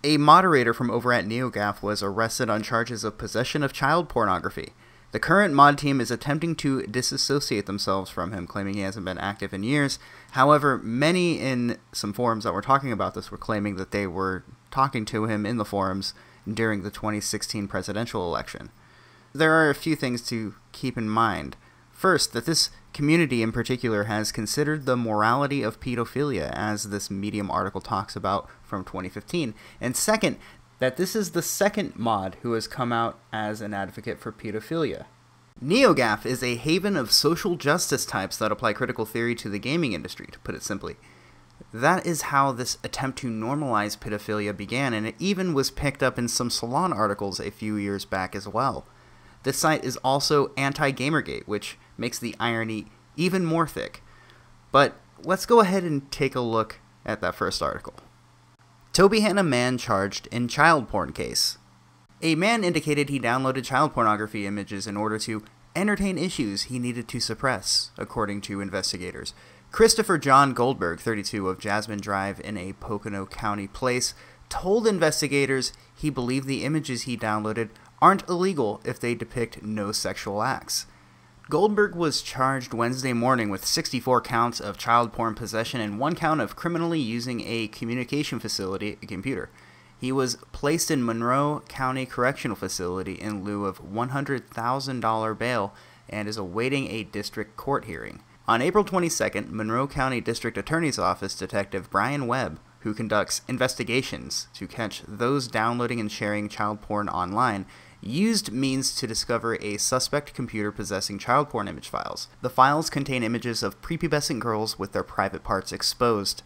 A moderator from over at NeoGAF was arrested on charges of possession of child pornography. The current mod team is attempting to disassociate themselves from him, claiming he hasn't been active in years. However, many in some forums that were talking about this were claiming that they were talking to him in the forums during the 2016 presidential election. There are a few things to keep in mind. First, that this community in particular has considered the morality of pedophilia, as this Medium article talks about from 2015. And second, that this is the second mod who has come out as an advocate for pedophilia. NeoGAF is a haven of social justice types that apply critical theory to the gaming industry, to put it simply. That is how this attempt to normalize pedophilia began, and it even was picked up in some Salon articles a few years back as well. This site is also anti-Gamergate, which makes the irony even more thick. But let's go ahead and take a look at that first article. Tobyhanna man charged in child porn case. A man indicated he downloaded child pornography images in order to entertain issues he needed to suppress, according to investigators. Christopher John Goldberg, 32, of Jasmine Drive in a Pocono County place, told investigators he believed the images he downloaded aren't illegal if they depict no sexual acts. Goldberg was charged Wednesday morning with 64 counts of child porn possession and 1 count of criminally using a communication facility, a computer. He was placed in Monroe County Correctional Facility in lieu of $100,000 bail and is awaiting a district court hearing. On April 22nd, Monroe County District Attorney's Office Detective Brian Webb, who conducts investigations to catch those downloading and sharing child porn online, used means to discover a suspect computer possessing child porn image files. The files contain images of prepubescent girls with their private parts exposed.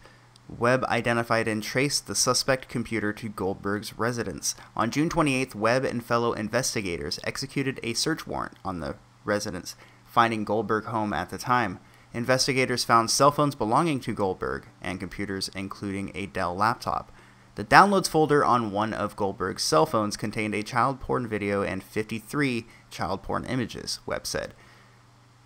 Webb identified and traced the suspect computer to Goldberg's residence. On June 28th, Webb and fellow investigators executed a search warrant on the residence, finding Goldberg home at the time. Investigators found cell phones belonging to Goldberg and computers including a Dell laptop. The downloads folder on one of Goldberg's cell phones contained a child porn video and 53 child porn images, Webb said.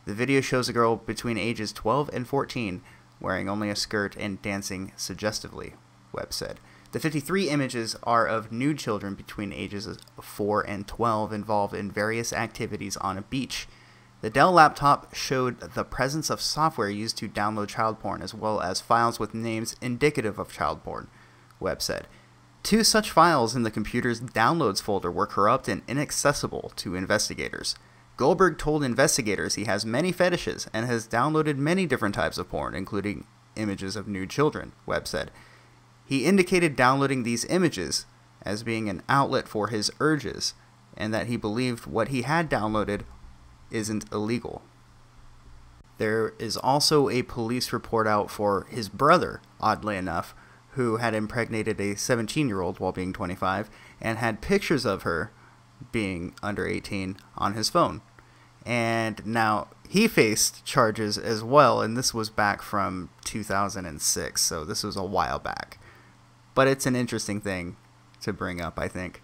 The video shows a girl between ages 12 and 14 wearing only a skirt and dancing suggestively, Webb said. The 53 images are of nude children between ages of 4 and 12 involved in various activities on a beach. The Dell laptop showed the presence of software used to download child porn as well as files with names indicative of child porn, Webb said. 2 such files in the computer's downloads folder were corrupt and inaccessible to investigators. Goldberg told investigators he has many fetishes and has downloaded many different types of porn, including images of nude children, Webb said. He indicated downloading these images as being an outlet for his urges, and that he believed what he had downloaded isn't illegal. There is also a police report out for his brother, oddly enough, who had impregnated a 17-year-old while being 25 and had pictures of her being under 18 on his phone. And now he faced charges as well, and this was back from 2006, so this was a while back. But it's an interesting thing to bring up, I think.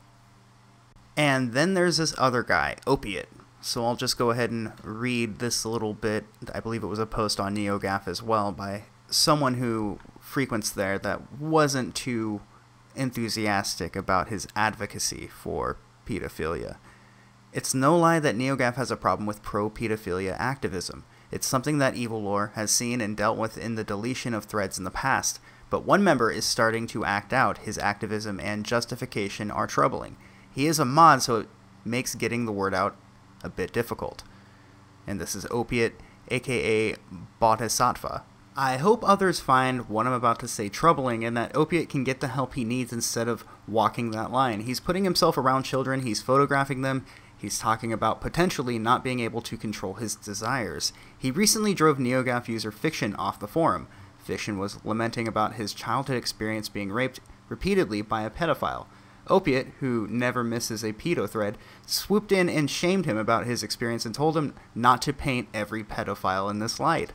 And then there's this other guy, Opiate. So I'll just go ahead and read this a little bit. I believe it was a post on NeoGAF as well by someone who frequents there that wasn't too enthusiastic about his advocacy for pedophilia. It's no lie that NeoGAF has a problem with pro-pedophilia activism. It's something that EvilLore has seen and dealt with in the deletion of threads in the past, but one member is starting to act out. His activism and justification are troubling. He is a mod, so it makes getting the word out a bit difficult. And this is Opiate, aka Bodhisattva. I hope others find what I'm about to say troubling and that Opiate can get the help he needs instead of walking that line. He's putting himself around children, he's photographing them, he's talking about potentially not being able to control his desires. He recently drove NeoGAF user Fiction off the forum. Fiction was lamenting about his childhood experience being raped repeatedly by a pedophile. Opiate, who never misses a pedo thread, swooped in and shamed him about his experience and told him not to paint every pedophile in this light.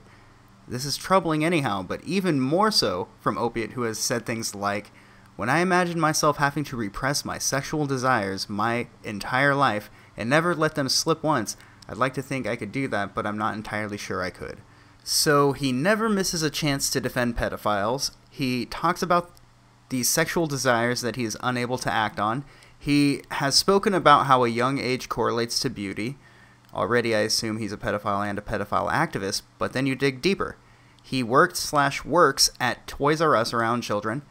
This is troubling anyhow, but even more so from Opiate, who has said things like, "When I imagine myself having to repress my sexual desires my entire life and never let them slip once, I'd like to think I could do that, but I'm not entirely sure I could." So he never misses a chance to defend pedophiles. He talks about these sexual desires that he is unable to act on. He has spoken about how a young age correlates to beauty. Already I assume he's a pedophile and a pedophile activist, but then you dig deeper. He worked/works at Toys R Us around children,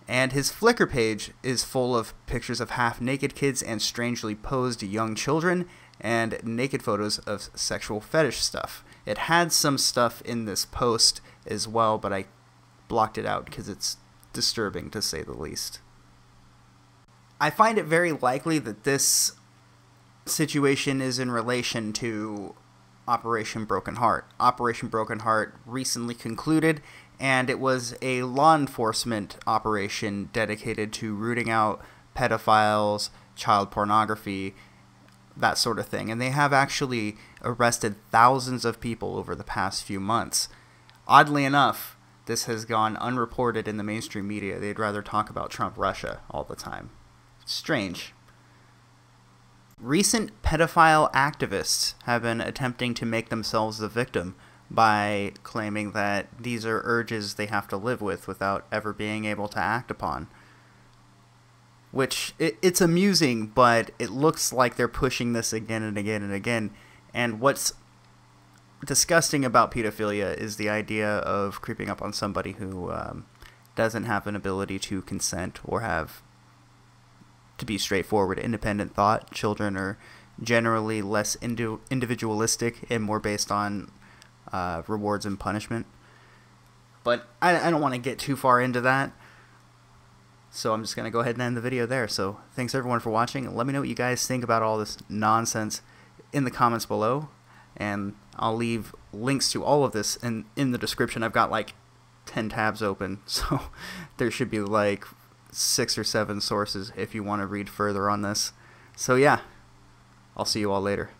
and his Flickr page is full of pictures of half-naked kids and strangely posed young children, and naked photos of sexual fetish stuff. It had some stuff in this post as well, but I blocked it out because it's disturbing, to say the least. I find it very likely that this situation is in relation to Operation Broken Heart. Operation Broken Heart recently concluded, and it was a law enforcement operation dedicated to rooting out pedophiles, child pornography, that sort of thing. And they have actually arrested thousands of people over the past few months. Oddly enough, this has gone unreported in the mainstream media. They'd rather talk about Trump-Russia all the time. Strange. Recent pedophile activists have been attempting to make themselves the victim by claiming that these are urges they have to live with without ever being able to act upon. Which, it's amusing, but it looks like they're pushing this again and again and again. And what's disgusting about pedophilia is the idea of creeping up on somebody who doesn't have an ability to consent or have, to be straightforward, independent thought. Children are generally less individualistic and more based on rewards and punishment. But I don't want to get too far into that. So I'm just going to go ahead and end the video there. So thanks everyone for watching. Let me know what you guys think about all this nonsense in the comments below. And I'll leave links to all of this in the description. I've got like 10 tabs open. So there should be like 6 or 7 sources if you want to read further on this. So yeah, I'll see you all later.